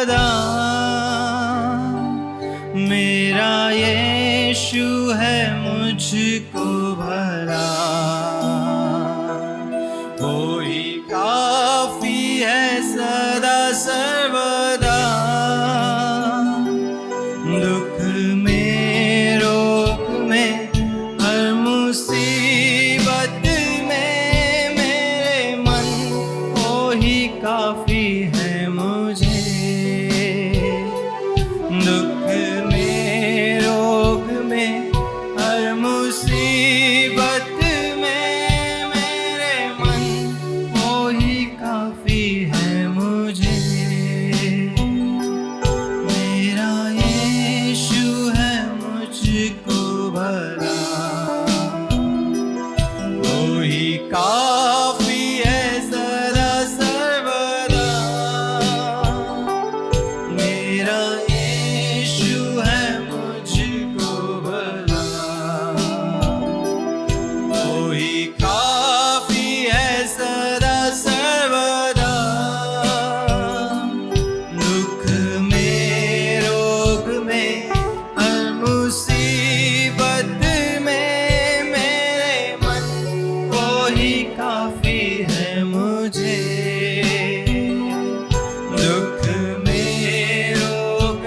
सर्वदा। मेरा यीशु है मुझको भला, वो ही काफी है सदा सर्वदा। दुख में रोग में हर मुसीबत में मेरे मन वो ही काफी है मुझे। दुख में रोग में हर मुसीबत में मेरे मन वो ही काफी है मुझे। मेरा यीशु है मुझको भला, वो ही काफी है सदा सर्वदा। मेरा यीशु है मुझको भला, वो ही काफी है सदा सर्वदा। दुख में रोग में हर मुसीबत में मेरे मन वो ही काफी है मुझे। दुख में रोग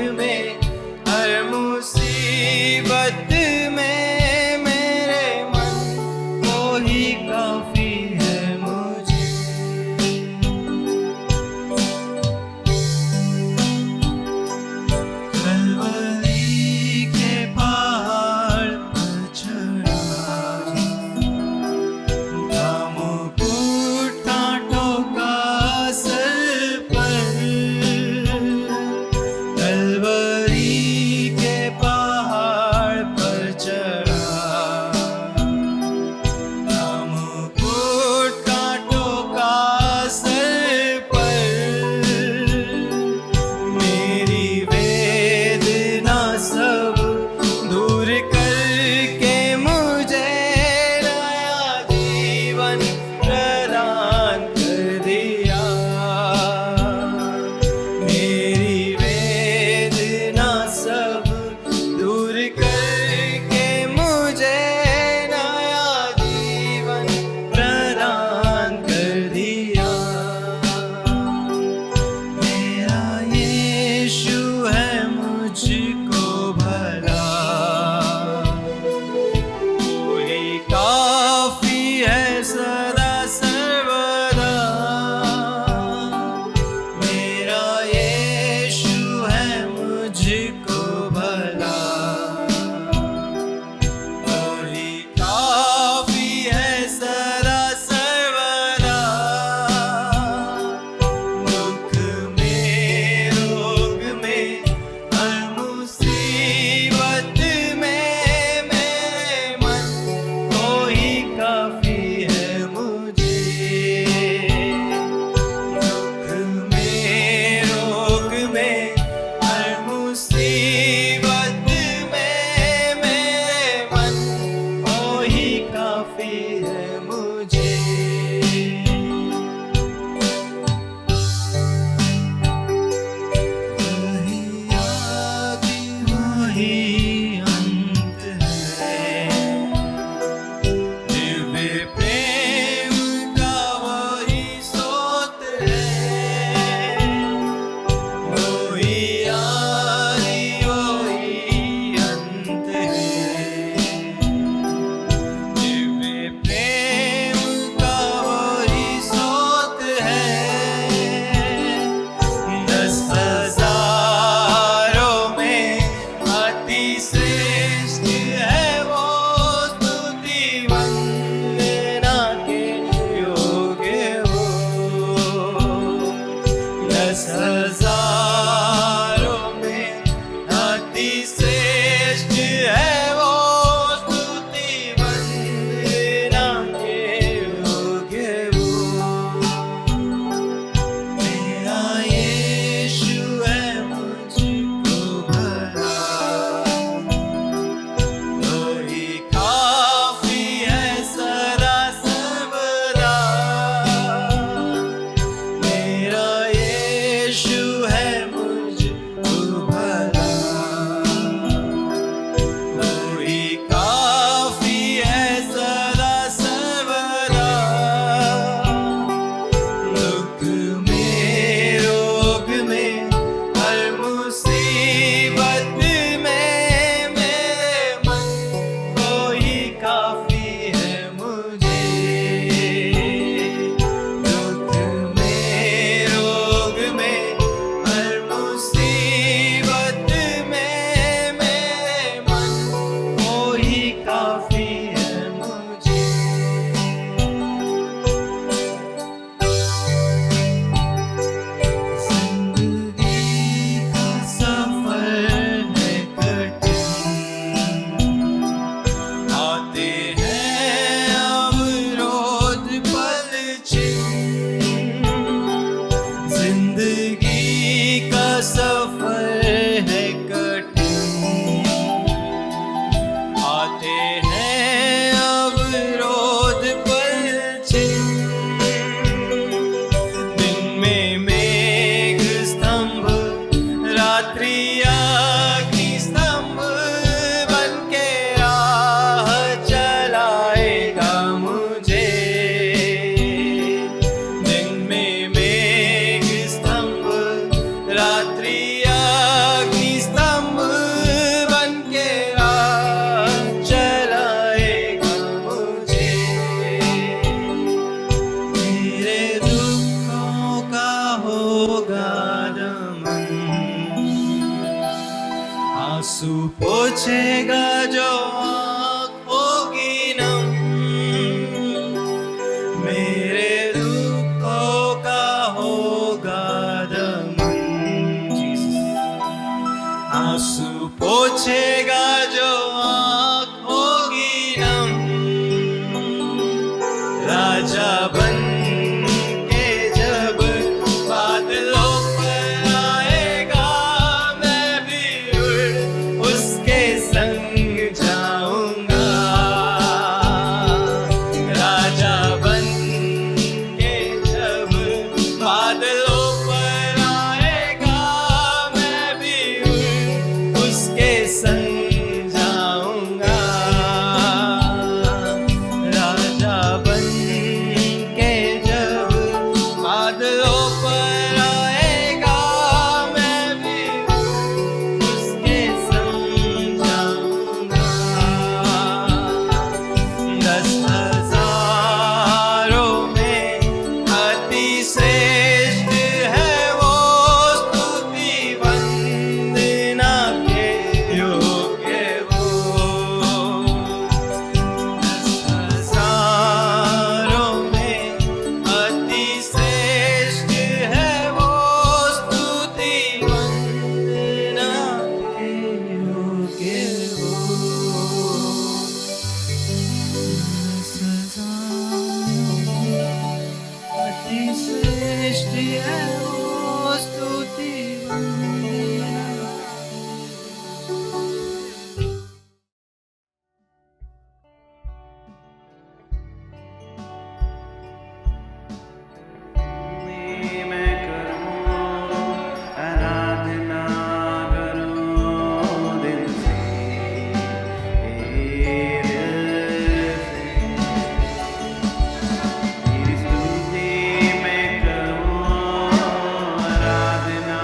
रात्रि अग्नि स्तंभ बन के राह चलाएगा मुझे। मेरे दुखों का होगा दमन, आंसू पोंछेगा जो आँखों की नम। मेरे दुखों का होगा दमन, आंसू पोंछेगा जो आँखों की नम। राजा बन के जब बादलों पर आएगा, मैं भी उड़ उसके संग जाऊंगा। राजा बन के जब बादलों पर आएगा, मैं भी उड़ उसके संग जाऊंगा। राजा बन के जब बादलों पर आएगा, मैं भी उसके संग जाऊंगा। 10,000 में अति श्रेष्ठ है वो, स्तुति वंदना के योग्य वो। 10,000 में अति श्रेष्ठ है वो, स्तुति वंदना के योग्य वो। 10,000 अति श्रेष्ठ है वो, स्तुति वंदना। मैं करूं आराधना करूं दिल से, तेरी स्तुति मैं करूं आराधना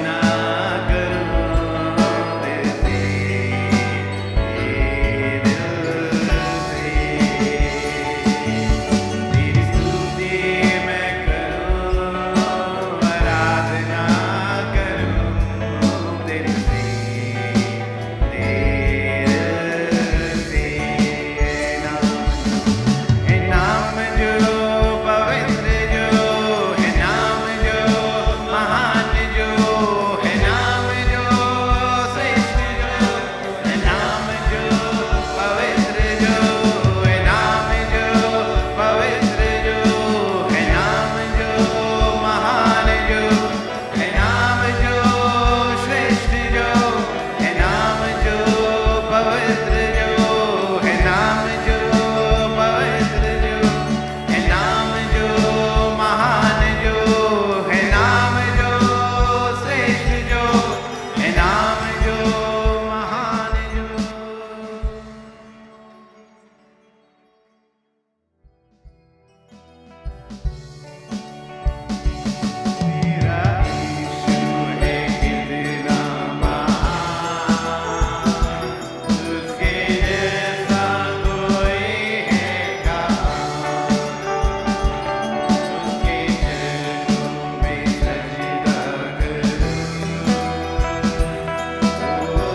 ना करूं दिल से, दिल से। तेरी स्तुति मैं करूं, आराधना करूं दिल से, दिल से। नाम जो पवित्र जो है, नाम जो महान जो है, नाम जो श्रेष्ठ जो है, नाम जो पवित्र जो है, नाम जो पवित्र जो है, नाम जो महान जो है, नाम जो श्रेष्ठ जो है, नाम जो पवित्र जो है, नाम जो पवित्र जो है, नाम जो महान जो है, नाम जो श्रेष्ठ जो है, नाम जो महान जो। मेरा यीशु है कितना महान, उसके जैसा कोई है कहाँ, उसके चरणों में सजदा करूं, वो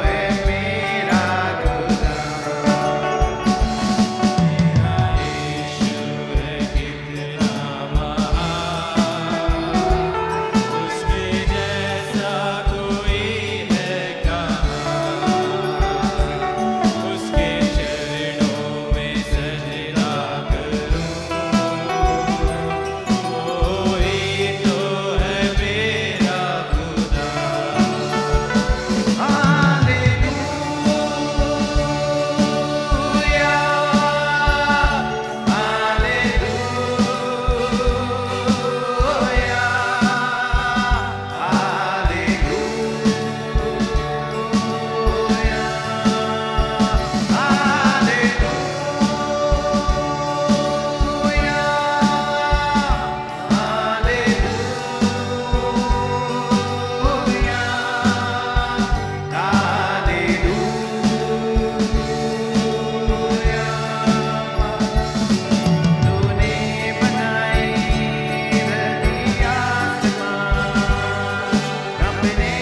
है मेरा खुदा। मेरा यीशु है कितना महान, उसके जैसा कोई है कहाँ, उसके चरणों में सजदा करूं, वो ही तो है मेरा खुदा। हालेलूया, हालेलूया, तूने बनाई धरती आसमान, अपने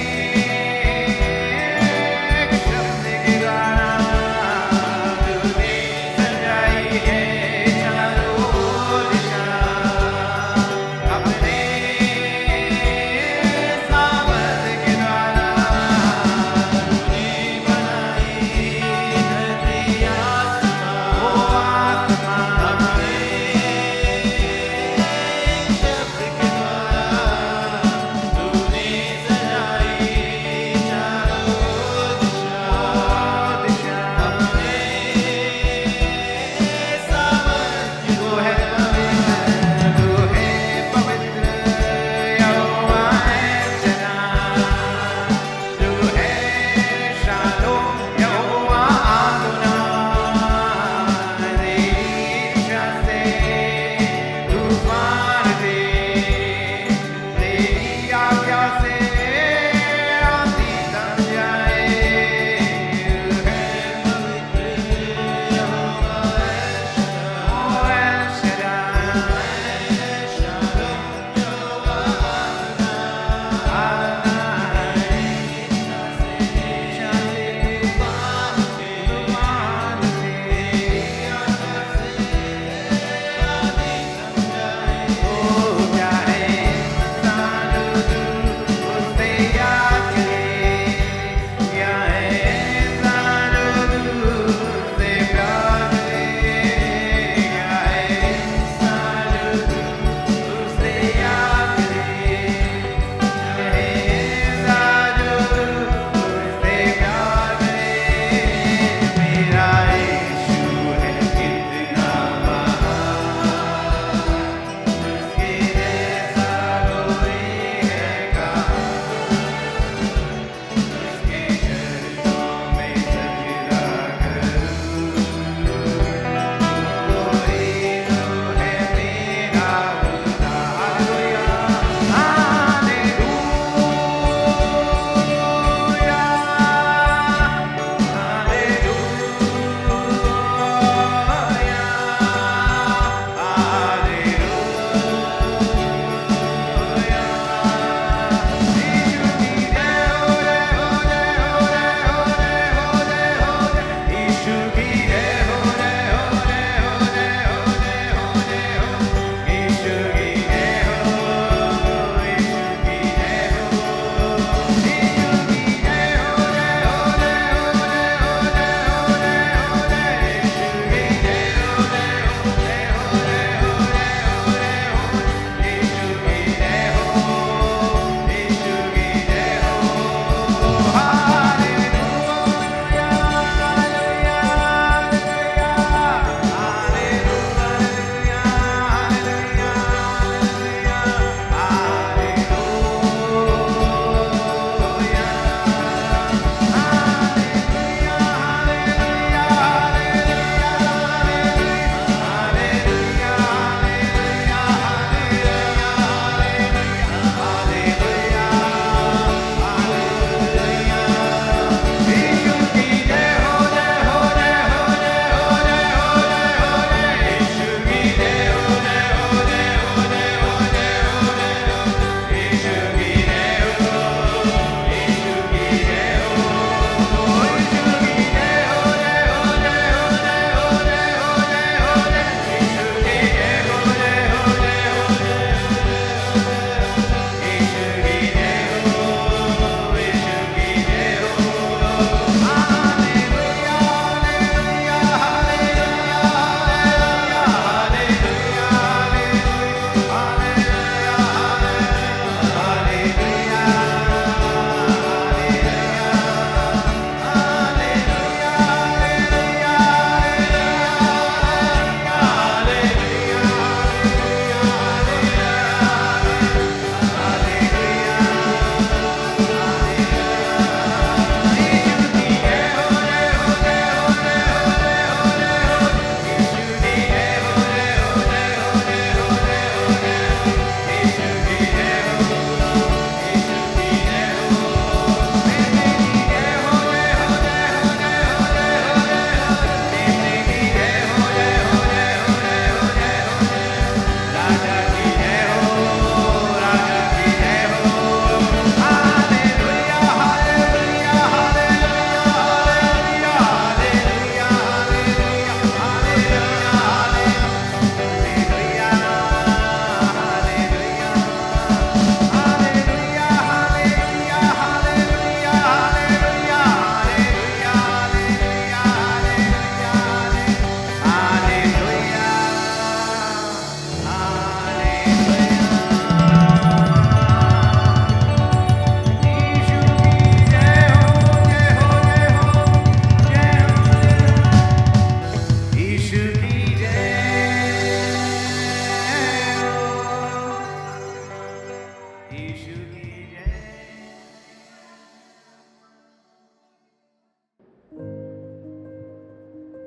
एक शब्द के द्वारा तूने सजाई है चारों दिशा, अपने सामर्थ के द्वारा तूने बनाई धरती आसमान, अपने शब्द के द्वारा तूने सजाई चारों दिशा, अपने सामर्थ जो है पवित्र यहोवा है जना, जो है शालोम यहोवा आदोनाई, तेरी इच्छा से तूफान दे, तेरी आज्ञा से आंधी थम जाए, है पवित्र यहोवा है शदाई, शालोम यहोवा आदोनाई, इच्छा से तूफान दे, तेरी आज्ञा से आंधी थम जाए। ओ क्या है इंसान उससे याद करे, क्या है इंसान उससे प्यार करे, क्या है इंसान उससे याद करे,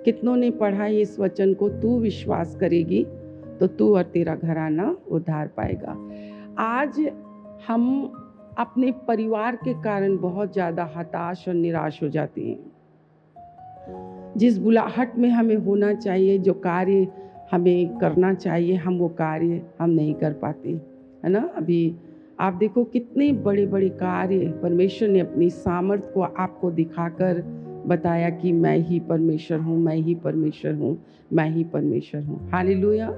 कितनों ने पढ़ा है इस वचन को, तू विश्वास करेगी तो तू और तेरा घराना उद्धार पाएगा। आज हम अपने परिवार के कारण बहुत ज़्यादा हताश और निराश हो जाते हैं। जिस बुलाहट में हमें होना चाहिए, जो कार्य हमें करना चाहिए, हम वो कार्य हम नहीं कर पाते, है ना। अभी आप देखो कितने बड़े बड़े कार्य परमेश्वर ने अपनी सामर्थ्य को आपको दिखाकर बताया कि मैं ही परमेश्वर हूँ, मैं ही परमेश्वर हूँ, मैं ही परमेश्वर हूँ। हालेलुया।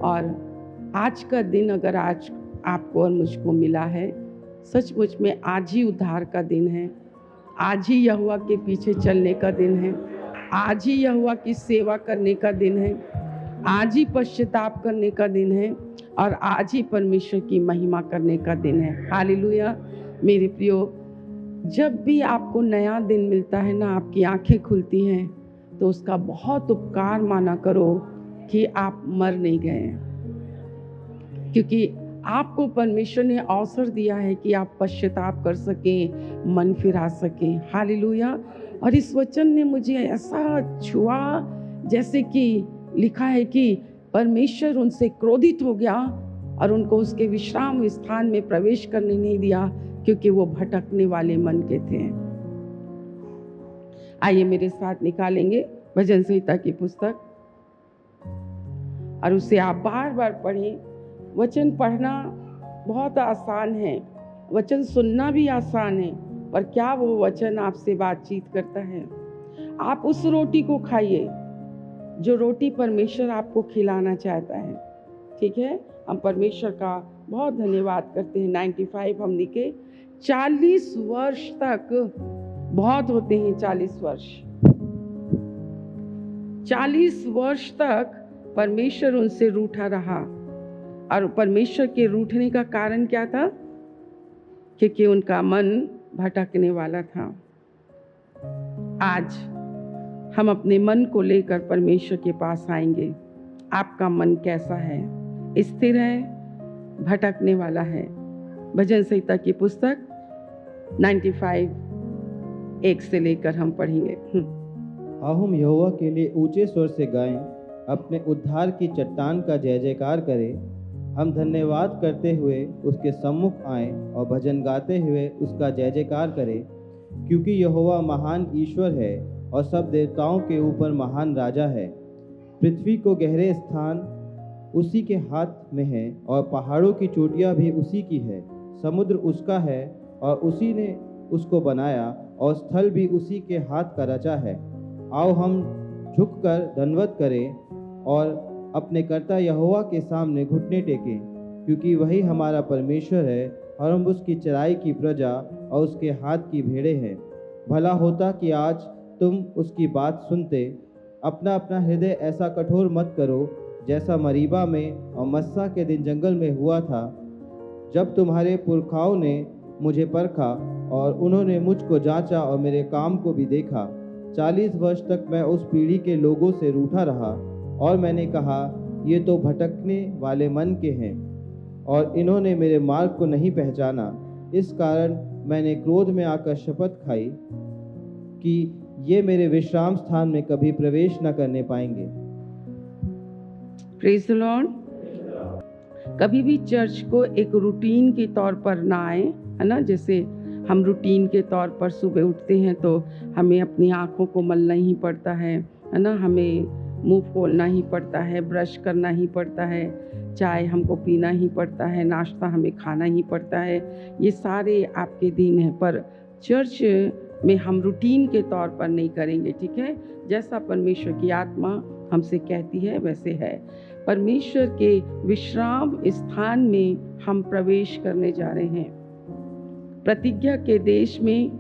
और आज का दिन अगर आज आपको और मुझको मिला है, सचमुच में आज ही उद्धार का दिन है, आज ही यहोवा के पीछे चलने का दिन है, आज ही यहोवा की सेवा करने का दिन है, आज ही पश्चाताप करने का दिन है और आज ही परमेश्वर की महिमा करने का दिन है। हालेलुया। मेरे प्रियो, जब भी आपको नया दिन मिलता है ना, आपकी आंखें खुलती हैं, तो उसका बहुत उपकार माना करो कि आप मर नहीं गए हैं, क्योंकि आपको परमेश्वर ने अवसर दिया है कि आप पश्चाताप कर सकें, मन फिरा सकें। हालेलुया। और इस वचन ने मुझे ऐसा छुआ, जैसे कि लिखा है कि परमेश्वर उनसे क्रोधित हो गया और उनको उसके विश्राम स्थान में प्रवेश करने नहीं दिया, क्योंकि वो भटकने वाले मन के थे। आइए मेरे साथ निकालेंगे भजन संहिता की पुस्तक और उसे आप बार बार पढ़ें। वचन पढ़ना बहुत आसान है, वचन सुनना भी आसान है, पर क्या वो वचन आपसे बातचीत करता है? आप उस रोटी को खाइए जो रोटी परमेश्वर आपको खिलाना चाहता है। ठीक है, हम परमेश्वर का बहुत धन्यवाद करते हैं। 95 हम लिखे, 40 वर्ष तक बहुत होते हैं। 40 वर्ष, 40 वर्ष तक परमेश्वर उनसे रूठा रहा। और परमेश्वर के रूठने का कारण क्या था? क्योंकि उनका मन भटकने वाला था। आज हम अपने मन को लेकर परमेश्वर के पास आएंगे। आपका मन कैसा है? स्थिर है, भटकने वाला है? भजन संहिता की पुस्तक 95 1 से लेकर हम पढ़ेंगे। आओ हम यहोवा के लिए ऊंचे स्वर से गाएं, अपने उद्धार की चट्टान का जय जयकार करें। हम धन्यवाद करते हुए उसके सम्मुख आएं और भजन गाते हुए उसका जय जयकार करें, क्योंकि यहोवा महान ईश्वर है और सब देवताओं के ऊपर महान राजा है। पृथ्वी को गहरे स्थान उसी के हाथ में है और पहाड़ों की चोटियाँ भी उसी की है। समुद्र उसका है और उसी ने उसको बनाया और स्थल भी उसी के हाथ का रचा है। आओ हम झुककर दंडवत करें और अपने कर्ता यहोवा के सामने घुटने टेकें, क्योंकि वही हमारा परमेश्वर है और हम उसकी चराई की प्रजा और उसके हाथ की भेड़ें हैं। भला होता कि आज तुम उसकी बात सुनते। अपना अपना हृदय ऐसा कठोर मत करो जैसा मरीबा में और मस्सा के दिन जंगल में हुआ था, जब तुम्हारे पुरखाओं ने मुझे परखा और उन्होंने मुझको जांचा और मेरे काम को भी देखा। 40 वर्ष तक मैं उस पीढ़ी के लोगों से रूठा रहा और मैंने कहा, ये तो भटकने वाले मन के हैं और इन्होंने मेरे मार्ग को नहीं पहचाना। इस कारण मैंने क्रोध में आकर शपथ खाई कि ये मेरे विश्राम स्थान में कभी प्रवेश न करने पाएंगे। Praise the Lord. कभी भी चर्च को एक रूटीन के तौर पर ना आए, है ना। जैसे हम रूटीन के तौर पर सुबह उठते हैं तो हमें अपनी आँखों को मलना ही पड़ता है ना, हमें मुंह खोलना ही पड़ता है, ब्रश करना ही पड़ता है, चाय हमको पीना ही पड़ता है, नाश्ता हमें खाना ही पड़ता है। ये सारे आपके दिन हैं, पर चर्च में हम रूटीन के तौर पर नहीं करेंगे। ठीक है, जैसा परमेश्वर की आत्मा हमसे कहती है वैसे है। परमेश्वर के विश्राम स्थान में हम प्रवेश करने जा रहे हैं। प्रतिज्ञा के देश में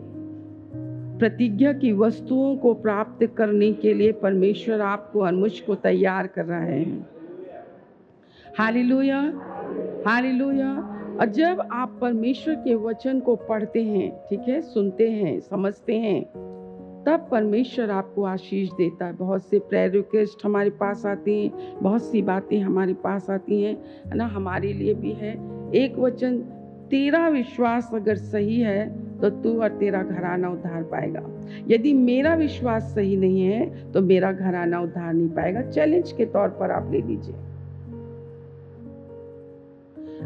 प्रतिज्ञा की वस्तुओं को प्राप्त करने के लिए परमेश्वर आपको और मुझको तैयार कर रहा है। Hallelujah, hallelujah. और जब आप परमेश्वर के वचन को पढ़ते हैं, ठीक है, सुनते हैं, समझते हैं, तब परमेश्वर आपको आशीष देता है। बहुत से प्रेयर रिक्वेस्ट हमारे पास आती हैं, बहुत सी बातें हमारे पास आती हैं, है ना। हमारे लिए भी है एक वचन, तेरा विश्वास अगर सही है तो तू और तेरा घराना उद्धार पाएगा। यदि मेरा विश्वास सही नहीं है तो मेरा घराना उद्धार नहीं पाएगा। चैलेंज के तौर पर आप ले लीजिए।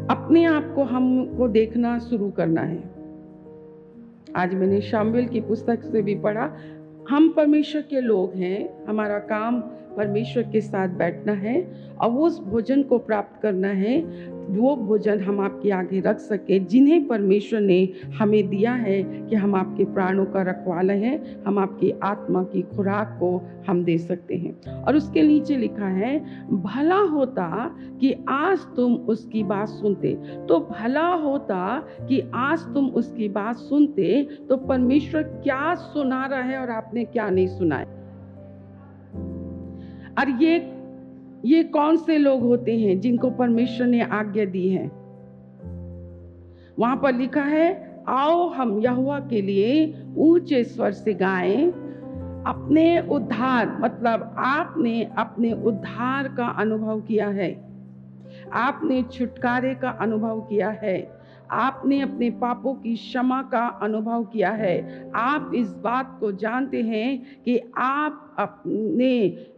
अपने आप को हमको देखना शुरू करना है। आज मैंने शामुएल की पुस्तक से भी पढ़ा, हम परमेश्वर के लोग हैं, हमारा काम परमेश्वर के साथ बैठना है और वो उस भोजन को प्राप्त करना है, वो भोजन हम आपके आगे रख सके जिन्हें परमेश्वर ने हमें दिया है कि हम आपके प्राणों का रखवाला है, हम आपकी आत्मा की खुराक को हम दे सकते हैं। और उसके नीचे लिखा है, भला होता कि आज तुम उसकी बात सुनते। तो भला होता कि आज तुम उसकी बात सुनते। तो परमेश्वर क्या सुना रहा है और आपने क्या नहीं सुना है। और ये कौन से लोग होते हैं जिनको परमेश्वर ने आज्ञा दी है। वहां पर लिखा है, आओ हम यहोवा के लिए ऊंचे स्वर से गाएं। अपने उद्धार, मतलब आपने अपने उद्धार का अनुभव किया है, आपने छुटकारे का अनुभव किया है, आपने अपने पापों की क्षमा का अनुभव किया है। आप इस बात को जानते हैं कि आप अपने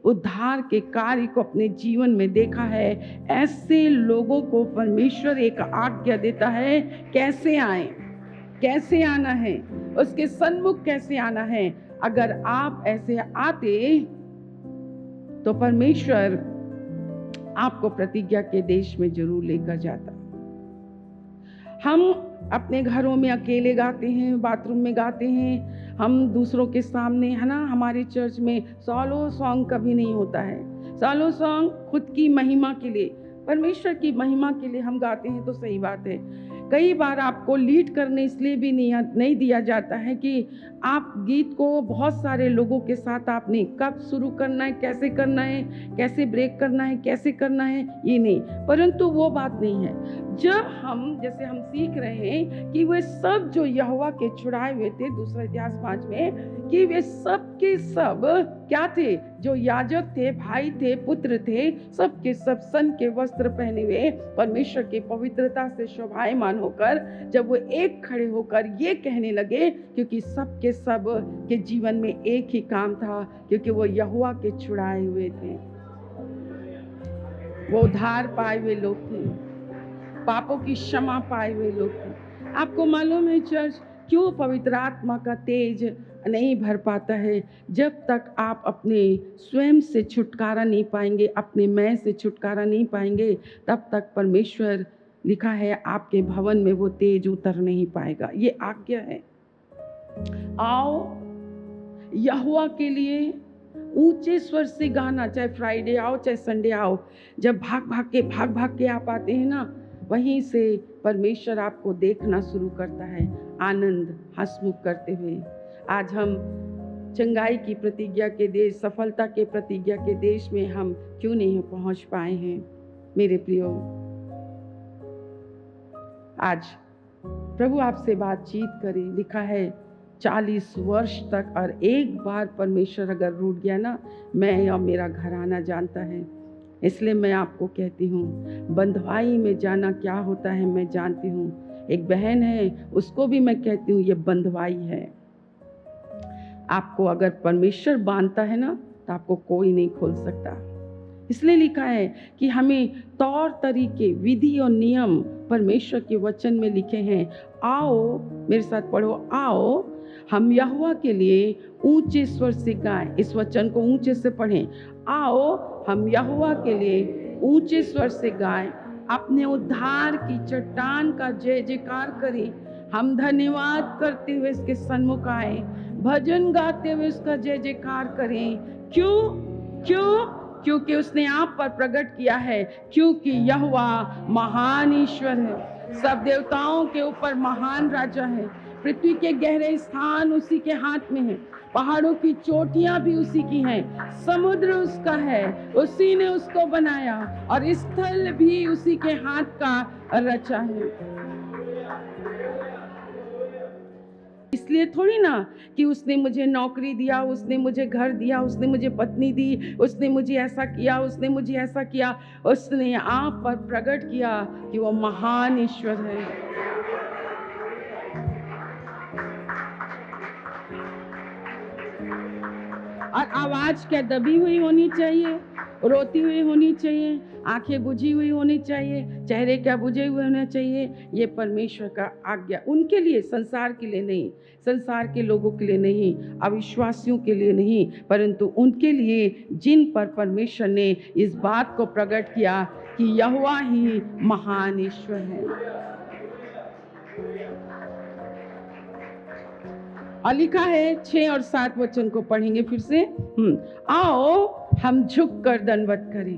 उद्धार के कार्य को अपने जीवन में देखा है। ऐसे लोगों को परमेश्वर एक आज्ञा देता है, कैसे आए, कैसे आना है, उसके सन्मुख कैसे आना है। अगर आप ऐसे आते तो परमेश्वर आपको प्रतिज्ञा के देश में जरूर लेकर जाता। हम अपने घरों में अकेले गाते हैं, बाथरूम में गाते हैं, हम दूसरों के सामने, है ना। हमारे चर्च में सोलो सॉन्ग कभी नहीं होता है। सोलो सॉन्ग खुद की महिमा के लिए, परमेश्वर की महिमा के लिए हम गाते हैं तो सही बात है। कई बार आपको लीड करने इसलिए भी नहीं दिया जाता है कि आप गीत को बहुत सारे लोगों के साथ आपने कब शुरू करना है, कैसे करना है, कैसे ब्रेक करना है, कैसे करना है, ये नहीं। परंतु वो बात नहीं है। जब जैसे हम सीख रहे हैं कि वे सब जो यहोवा के छुड़ाए हुए थे, दूसरा इतिहास 5 में, कि वे सब के सब क्या थे, जो याजक थे, भाई थे, पुत्र थे, सब के सब सन के वस्त्र पहने हुए परमेश्वर की पवित्रता से शोभायमान होकर जब वो एक खड़े होकर ये कहने लगे, क्योंकि सब के सब के जीवन में एक ही काम था, क्योंकि वो यहोवा के छुड़ाए हुए थे, वो उद्धार पाए हुए लोग थे, पापों की क्षमा पाए हुए लोग थे। आपको मालूम है चर्च, क्यों पवित्र आत्मा का तेज नहीं भर पाता है? जब तक आप अपने स्वयं से छुटकारा नहीं पाएंगे, अपने मैं से छुटकारा नहीं पाएंगे, तब तक परमेश्वर, लिखा है, आपके भवन में वो तेज उतर नहीं पाएगा। ये आज्ञा है। आओ यहोवा के लिए ऊंचे स्वर से गाना, चाहे फ्राइडे आओ चाहे संडे आओ। जब भाग भाग के आप आते हैं ना, वहीं से परमेश्वर आपको देखना शुरू करता है, आनंद हंसमुख करते हुए। आज हम चंगाई की प्रतिज्ञा के देश, सफलता के प्रतिज्ञा के देश में हम क्यों नहीं पहुंच पाए हैं? मेरे प्रियो, आज प्रभु आपसे बातचीत करे। लिखा है 40 वर्ष तक, और एक बार परमेश्वर अगर रूठ गया ना, मैं और मेरा घराना जानता है। इसलिए मैं आपको कहती हूँ, बंधुआई में जाना क्या होता है मैं जानती हूँ। एक बहन है, उसको भी मैं कहती हूँ, ये बंधुआई है। आपको अगर परमेश्वर बांधता है ना, तो आपको कोई नहीं खोल सकता। इसलिए लिखा है कि हमें तौर तरीके, विधि और नियम परमेश्वर के वचन में लिखे हैं। आओ, मेरे साथ पढ़ो, आओ हम यहोवा के लिए ऊंचे स्वर से गाएं। इस वचन को ऊंचे से पढ़ें। आओ हम यहोवा के लिए ऊंचे स्वर से गाएं, अपने उद्धार की चट्टान का जय जयकार करें। हम धन्यवाद करते हुए इसके सन्मुख आए, भजन गाते हुए उसका जय जयकार करें। क्योंकि उसने आप पर प्रकट किया है, क्योंकि यहोवा महान ईश्वर है, सब देवताओं के ऊपर महान राजा है। पृथ्वी के गहरे स्थान उसी के हाथ में है, पहाड़ों की चोटियां भी उसी की हैं, समुद्र उसका है, उसी ने उसको बनाया, और स्थल भी उसी के हाथ का रचा है। इसलिए थोड़ी ना कि उसने मुझे नौकरी दिया, उसने मुझे घर दिया, उसने मुझे पत्नी दी, उसने मुझे ऐसा किया, उसने मुझे ऐसा किया। उसने आप पर प्रकट किया कि वो महान ईश्वर है। और आवाज क्या दबी हुई होनी चाहिए, रोती हुई होनी चाहिए, आंखें बुझी हुई होनी चाहिए, चेहरे क्या बुझे हुए होने चाहिए। ये परमेश्वर का आज्ञा उनके लिए, संसार के लिए नहीं, संसार के लोगों के लिए नहीं, अविश्वासियों के लिए नहीं, परंतु उनके लिए जिन पर परमेश्वर ने इस बात को प्रकट किया कि यहोवा ही महान ईश्वर है। और लिखा है 6 और 7 वचन को पढ़ेंगे फिर से। आओ हम झुक कर दंडवत करें।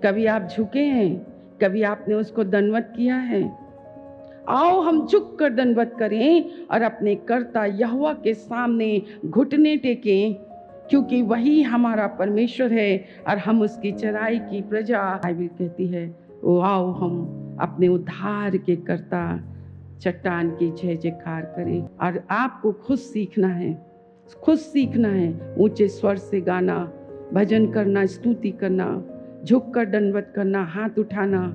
कभी आप झुके हैं, कभी आपने उसको दंडवत किया है? आओ हम झुक कर दंडवत करें और अपने कर्ता यहोवा के सामने घुटने टेकें, क्योंकि वही हमारा परमेश्वर है और हम उसकी चराई की प्रजा। बाइबल कहती है ओ आओ हम अपने उद्धार के कर्ता चट्टान की जय जयकार करें। और आपको खुद सीखना है, खुद सीखना है ऊंचे स्वर से गाना, भजन करना, स्तुति करना, झुक कर दंडवत करना, हाथ उठाना,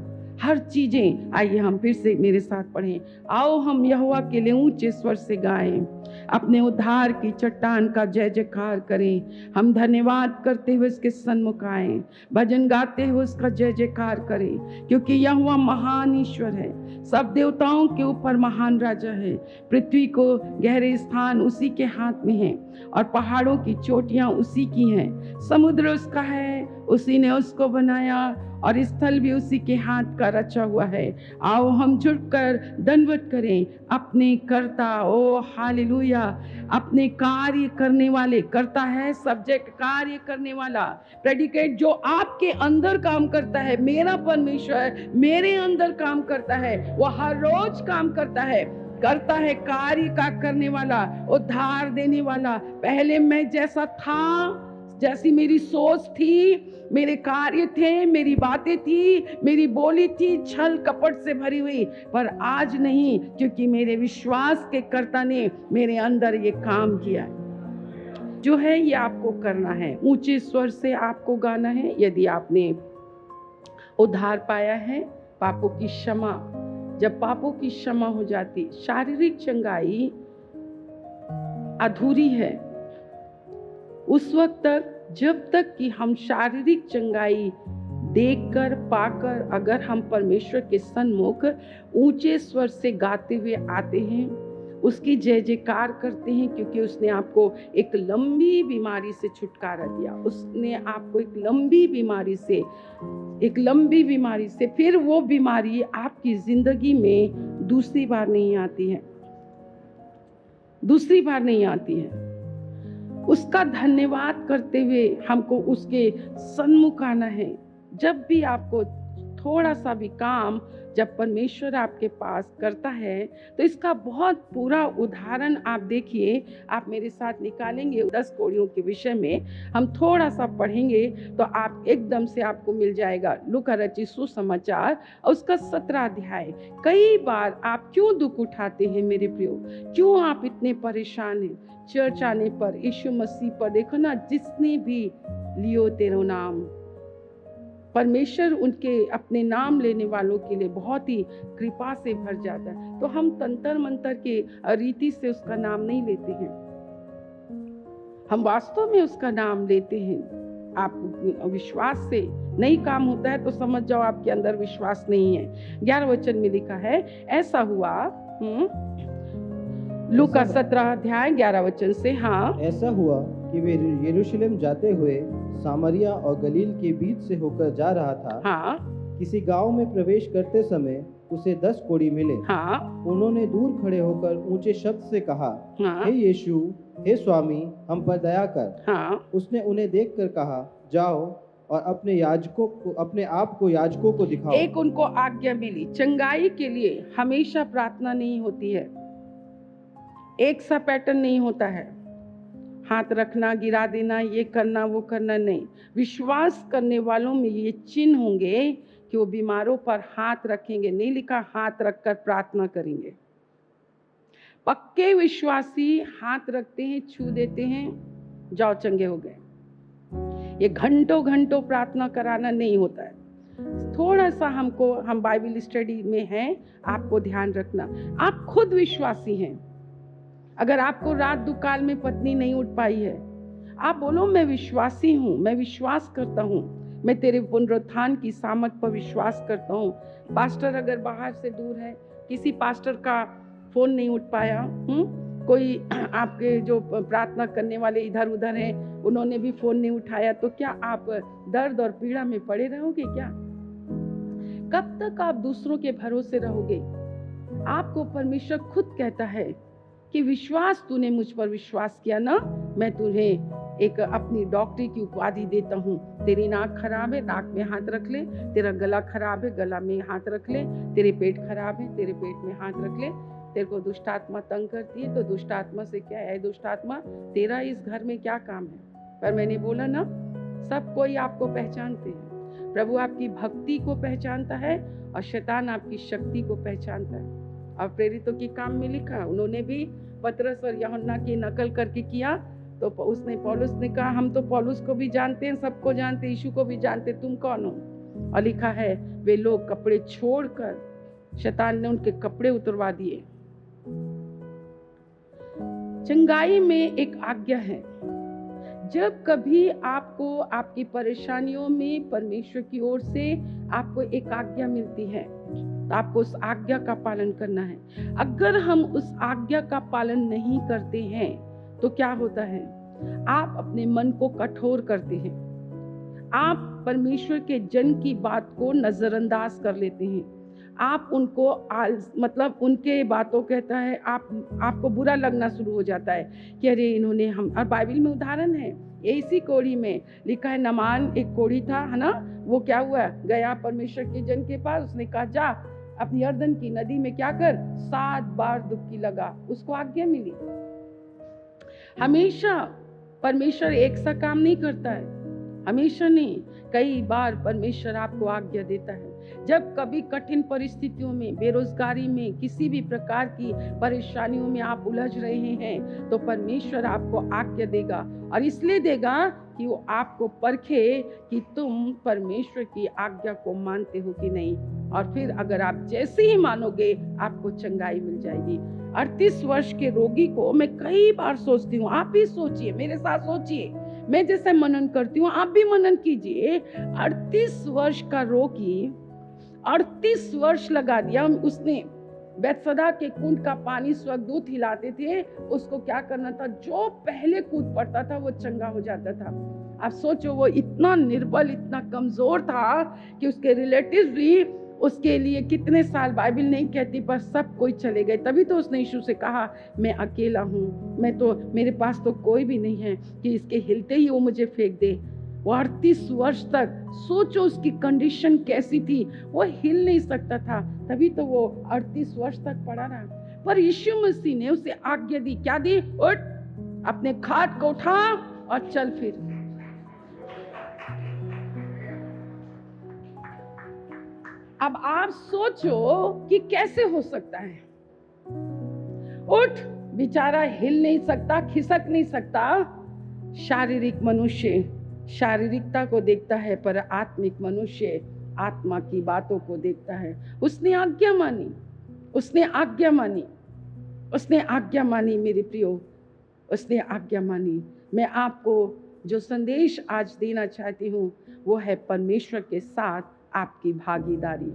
हर चीजें। आइए हम फिर से मेरे साथ पढ़ें। आओ हम यहोवा के लिए ऊंचे स्वर से गाएं, अपने उद्धार की चट्टान का जय जयकार करें। हम धन्यवाद करते हुए उसके सन्मुख आएं, भजन गाते हुए उसका जय जयकार करें, क्योंकि यहोवा महान ईश्वर है, सब देवताओं के ऊपर महान राजा है। पृथ्वी को गहरे स्थान उसी के हाथ में हैं और पहाड़ों की चोटियां उसी की हैं। समुद्र उसका है, उसी ने उसको बनाया और स्थल भी उसी के हाथ का रचा हुआ है। आओ हम झुककर दंडवत करें अपने कर्ता, ओ हालेलुया, अपने कार्य करने वाले। कर्ता है सब्जेक्ट, कार्य करने वाला, प्रेडिकेट, जो आपके अंदर काम करता है। मेरा परमेश्वर मेरे अंदर काम करता है, वो हर रोज काम करता है, करता है कार्य का करने वाला, उद्धार देने वाला। पहले मैं जैसा था, जैसी मेरी सोच थी, मेरे कार्य थे, मेरी बातें थी, मेरी बोली थी छल कपट से भरी हुई, पर आज नहीं, क्योंकि मेरे विश्वास के कर्ता ने मेरे अंदर ये काम किया है। जो है ये आपको करना है, ऊंचे स्वर से आपको गाना है। यदि आपने उद्धार पाया है, पापों की क्षमा, जब पापों की क्षमा हो जाती, शारीरिक चंगाई अधूरी है उस वक्त तक जब तक कि हम शारीरिक चंगाई देखकर पाकर अगर हम परमेश्वर के सन्मुख ऊंचे स्वर से गाते हुए आते हैं, उसकी जय जयकार करते हैं, क्योंकि उसने आपको एक लंबी बीमारी से छुटकारा दिया। उसने आपको एक लंबी बीमारी से, फिर वो बीमारी आपकी जिंदगी में दूसरी बार नहीं आती है। उसका धन्यवाद करते हुए हमको उसके सन्मुख आना है। जब भी आपको थोड़ा सा भी काम जब परमेश्वर आपके पास करता है, तो इसका बहुत पूरा उदाहरण आप देखिए। आप मेरे साथ निकालेंगे 10 कोड़ियों के विषय में, हम थोड़ा सा पढ़ेंगे तो आप एकदम से आपको मिल जाएगा। लूका रचित सुसमाचार और उसका 17 अध्याय। कई बार आप क्यों दुख उठाते हैं मेरे प्रियो, क्यों आप इतने परेशान हैं? चर्च आने पर, यीशु मसीह पर देखो ना, जिसने भी लियो तेरो नाम, परमेश्वर उनके अपने नाम लेने वालों के लिए बहुत ही कृपा से भर जाता है। तो हम तंत्र मंत्र के रीति से उसका नाम नहीं लेते हैं, हम वास्तव में उसका नाम लेते हैं। आप विश्वास से नहीं काम होता है तो समझ जाओ आपके अंदर विश्वास नहीं है। 11 वचन में लिखा है, ऐसा हुआ, लूका 17 अध्याय 11 वचन से। हाँ, ऐसा हुआ कि वे यरूशलेम जाते हुए सामरिया और गलील के बीच से होकर जा रहा था। हाँ, किसी गांव में प्रवेश करते समय उसे 10 कोढ़ी मिले। हाँ, उन्होंने दूर खड़े होकर ऊंचे शब्द से कहा, हाँ, हे यीशु, हे स्वामी, हम पर दया कर। हाँ, उसने उन्हें देखकर कहा, जाओ और अपने आप को याजकों को दिखाओ। एक उनको आज्ञा मिली। चंगाई के लिए हमेशा प्रार्थना नहीं होती है, एक सा पैटर्न नहीं होता है, हाथ रखना, गिरा देना, ये करना, वो करना नहीं। विश्वास करने वालों में ये चिन्ह होंगे कि वो बीमारों पर हाथ रखेंगे। नहीं लिखा हाथ रखकर प्रार्थना करेंगे। पक्के विश्वासी हाथ रखते हैं, छू देते हैं, जाओ चंगे हो गए। ये घंटों घंटों प्रार्थना कराना नहीं होता है। थोड़ा सा हम बाइबल स्टडी में हैं, आपको ध्यान रखना। आप खुद विश्वासी हैं, अगर आपको रात दुकाल में पत्नी नहीं उठ पाई है, आप बोलो मैं विश्वासी हूँ, मैं विश्वास करता हूँ, मैं तेरे पुनरुत्थान की सामर्थ पर विश्वास करता हूँ। पास्टर अगर बाहर से दूर है, किसी पास्टर का फोन नहीं उठ पाया, कोई आपके जो प्रार्थना करने वाले इधर उधर हैं उन्होंने भी फोन नहीं उठाया, तो क्या आप दर्द और पीड़ा में पड़े रहोगे क्या? कब तक आप दूसरों के भरोसे रहोगे? आपको परमेश्वर खुद कहता है कि विश्वास, तूने मुझ पर विश्वास किया ना, मैं तुझे एक अपनी डॉक्टरी की उपाधि देता हूँ। तेरी नाक खराब है, नाक में हाथ रख ले। तेरा गला खराब है, गला में हाथ रख ले। तेरे पेट खराब है, तेरे पेट में हाथ रख ले। तेरे को दुष्ट आत्मा तंग करती है, तो दुष्ट आत्मा से क्या है? दुष्ट आत्मा, तेरा इस घर में क्या काम है? पर मैंने बोला ना, सब कोई आपको पहचानते हैं। प्रभु आपकी भक्ति को पहचानता है और शैतान आपकी शक्ति को पहचानता है। और प्रेरितों की काम में लिखा, उन्होंने भी पतरस और यूहन्ना की नकल करके किया, तो उसने पौलुस ने कहा, हम तो पौलुस को भी जानते हैं, सबको जानते, यीशु को भी जानते, तुम कौन हो? और लिखा है, वे लोग कपड़े छोड़कर शैतान ने उनके कपड़े उतरवा दिए। चंगाई में एक आज्ञा है। जब कभी आपको आपकी परेशानियों में परमेश्वर की ओर से आपको एक आज्ञा मिलती है, तो आपको उस आज्ञा का पालन करना है। अगर हम उस आज्ञा का पालन नहीं करते हैं तो क्या होता है? आप अपने मन को कठोर करते हैं, आप परमेश्वर के जन की बात को नजरअंदाज कर लेते हैं, आप उनको मतलब उनके बातों कहता है, आपको बुरा लगना शुरू हो जाता है कि अरे इन्होंने हम। और बाइबल में उदाहरण है, इसी कोड़ी में लिखा है, नमान एक कोड़ी था, है ना, वो क्या हुआ, गया परमेश्वर के जन के पास, उसने कहा जा अपनी यरदन की नदी में क्या कर, 7 बार डुबकी लगा, उसको आज्ञा मिली। हमेशा परमेश्वर एक सा काम नहीं करता है, हमेशा नहीं, कई बार परमेश्वर आपको आज्ञा देता है। जब कभी कठिन परिस्थितियों में, बेरोजगारी में, किसी भी प्रकार की परेशानियों में आप उलझ रहे हैं, तो परमेश्वर आपको आज्ञा देगा, और इसलिए देगा कि वो आपको परखे कि तुम परमेश्वर की आज्ञा को मानते हो कि नहीं। और फिर अगर आप जैसे ही मानोगे, आपको चंगाई मिल जाएगी। 38 वर्ष के रोगी को मैं कई बार सोचती हूँ, आप भी सोचिए, मेरे साथ सोचिए, मैं जैसे मनन करती हूँ आप भी मनन कीजिए। 38 वर्ष का रोगी, 38 वर्ष लगा दिया उसने। बैतसदा के कुंड का पानी स्वर्गदूत हिलाते थे, उसको क्या करना था, जो पहले कूद पड़ता था वो चंगा हो जाता था। आप सोचो, वो इतना निर्बल, इतना कमजोर था कि उसके रिलेटिव्स भी उसके लिए कितने साल, बाइबल नहीं कहती पर सब कोई चले गए। तभी तो उसने यीशु से कहा, मैं अकेला हूँ, मेरे पास तो कोई भी नहीं है कि इसके हिलते ही वो मुझे फेंक दे। वो 38 वर्ष तक, सोचो उसकी कंडीशन कैसी थी, वो हिल नहीं सकता था, तभी तो वो 38 वर्ष तक पड़ा रहा। पर यीशु मसीह ने उसे आज्ञा दी, क्या दी, उठ, अपने खाट को उठा और चल फिर। अब आप सोचो कि कैसे हो सकता है। उठ, बेचारा हिल नहीं सकता, खिसक नहीं सकता। शारीरिक मनुष्य शारीरिकता को देखता है, पर आत्मिक मनुष्य आत्मा की बातों को देखता है। उसने आज्ञा मानी, उसने आज्ञा मानी, उसने आज्ञा मानी मेरे प्रियो, उसने आज्ञा मानी। मैं आपको जो संदेश आज देना चाहती हूँ वो है परमेश्वर के साथ आपकी भागीदारी,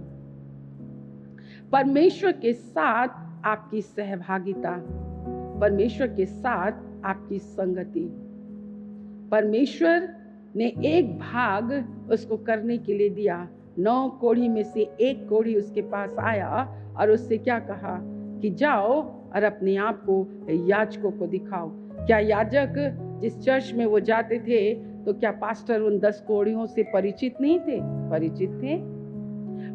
परमेश्वर के साथ आपकी सहभागिता, परमेश्वर के साथ आपकी संगति। परमेश्वर ने एक भाग उसको करने के लिए दिया। 9 कोढ़ी में से एक कोढ़ी उसके पास आया और उससे क्या कहा कि जाओ और अपने आप को याजकों को दिखाओ। क्या याजक जिस चर्च में वो जाते थे, तो क्या पास्टर उन 10 कोढ़ियों से परिचित नहीं थे? परिचित थे।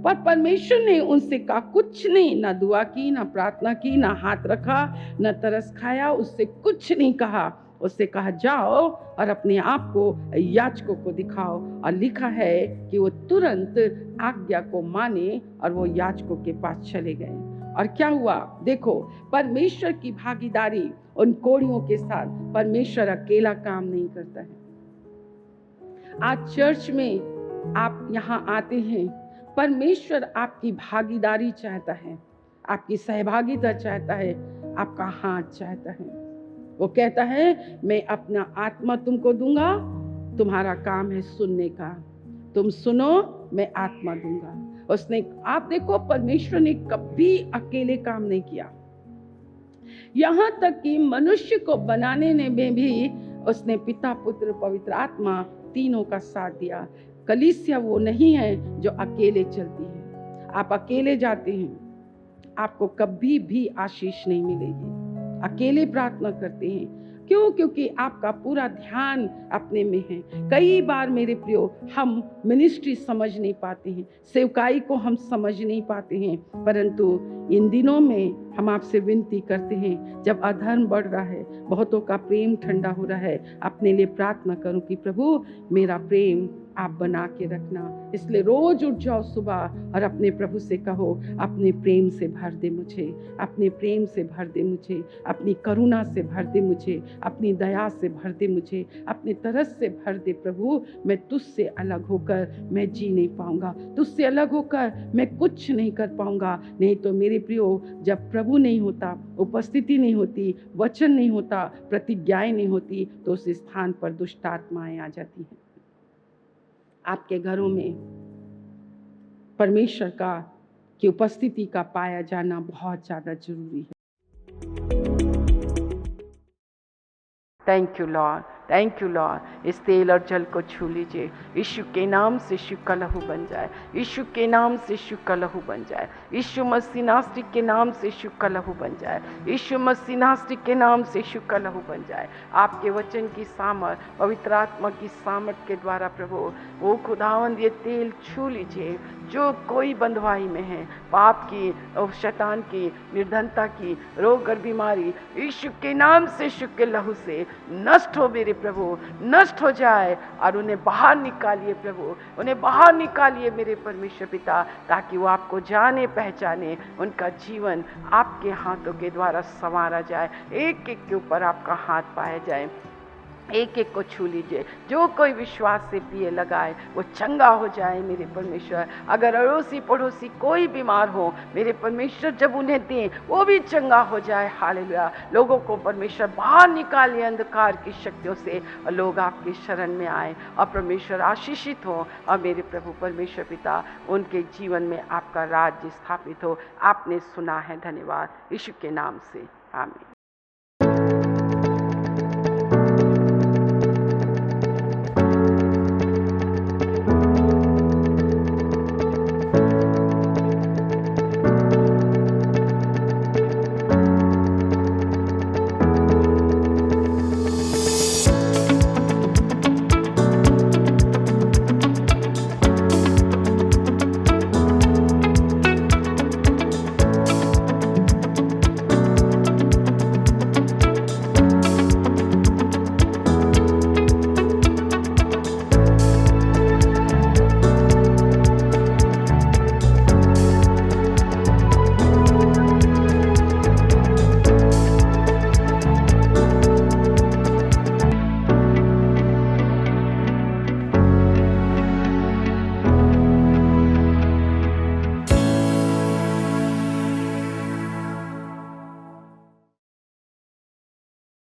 पर परमेश्वर ने उनसे कहा कुछ नहीं, ना दुआ की, ना प्रार्थना की, ना हाथ रखा, ना तरस खाया, उससे कुछ नहीं कहा। उससे कहा जाओ और अपने आप को याजकों को दिखाओ। और लिखा है कि वो तुरंत आज्ञा को माने और वो याजकों के पास चले गए। और क्या हुआ देखो, परमेश्वर की भागीदारी उन कोढ़ियों के साथ। परमेश्वर अकेला काम नहीं करता है। आज चर्च में आप यहाँ आते हैं, परमेश्वर आपकी भागीदारी चाहता है, आपकी सहभागिता चाहता है, आपका हाथ चाहता है। वो कहता है मैं अपना आत्मा तुमको दूंगा, तुम्हारा काम है सुनने का, तुम सुनो, मैं आत्मा दूंगा। उसने, आप देखो, परमेश्वर ने कभी अकेले काम नहीं किया। यहां तक कि मनुष्य को बनाने में भी उसने पिता, पुत्र, पवित्र आत्मा तीनों का साथ दिया। कलीसिया वो नहीं है जो अकेले चलती है। आप अकेले जाते हैं, आपको कभी भी आशीष नहीं मिलेगी। अकेले प्रार्थना करते हैं, क्यों? क्योंकि आपका पूरा ध्यान अपने में है। कई बार मेरे प्रियो, हम मिनिस्ट्री समझ नहीं पाते हैं, सेवकाई को हम समझ नहीं पाते हैं, परंतु इन दिनों में हम आपसे विनती करते हैं, जब अधर्म बढ़ रहा है, बहुतों का प्रेम ठंडा हो रहा है, अपने लिए प्रार्थना करूं कि प्रभु मेरा प्रेम आप बना के रखना। इसलिए रोज उठ जाओ सुबह और अपने प्रभु से कहो, अपने प्रेम से भर दे मुझे, अपने प्रेम से भर दे मुझे, अपनी करुणा से भर दे मुझे, अपनी दया से भर दे मुझे, अपने तरस से भर दे प्रभु। मैं तुझसे अलग होकर मैं जी नहीं पाऊंगा, तुझसे अलग होकर मैं कुछ नहीं कर पाऊंगा। नहीं तो मेरे प्रियो, जब प्रभु नहीं होता, उपस्थिति नहीं होती, वचन नहीं होता, प्रतिज्ञाएं नहीं होती, तो उस स्थान पर दुष्ट आत्माएं आ जाती हैं। आपके घरों में परमेश्वर की उपस्थिति का पाया जाना बहुत ज़्यादा जरूरी है। Thank you Lord, thank you Lord. इस तेल और जल को छू लीजिए। यीशु के नाम से यीशु का लहू बन जाए, यीशु के नाम से यीशु का लहू बन जाए, यीशु मसीह नासरी के नाम से यीशु का लहू बन जाए, यीशु मसीह नासरी के नाम से यीशु का लहू बन जाए। आपके वचन की सामर्थ, पवित्र आत्मा की सामर्थ के द्वारा प्रभु वो खुदावंद ये तेल छू लीजिए। जो कोई बंधुआई में है, पाप की और शैतान की, निर्धनता की, रोग और बीमारी, यीशु के नाम से, यीशु के लहू से नष्ट हो मेरे प्रभु, नष्ट हो जाए और उन्हें बाहर निकालिए प्रभु, उन्हें बाहर निकालिए मेरे परमेश्वर पिता, ताकि वो आपको जाने पहचाने, उनका जीवन आपके हाथों के द्वारा संवारा जाए, एक एक के ऊपर आपका हाथ पाया जाए। एक एक को छू लीजिए। जो कोई विश्वास से पिए लगाए वो चंगा हो जाए मेरे परमेश्वर। अगर अड़ोसी पड़ोसी कोई बीमार हो, मेरे परमेश्वर जब उन्हें दें वो भी चंगा हो जाए। हालेलुया। लोगों को परमेश्वर बाहर निकालिए अंधकार की शक्तियों से, और लोग आपकी शरण में आए और परमेश्वर आशीषित हो, और मेरे प्रभु परमेश्वर पिता उनके जीवन में आपका राज्य स्थापित हो। आपने सुना है, धन्यवाद। यीशु के नाम से, आमीन।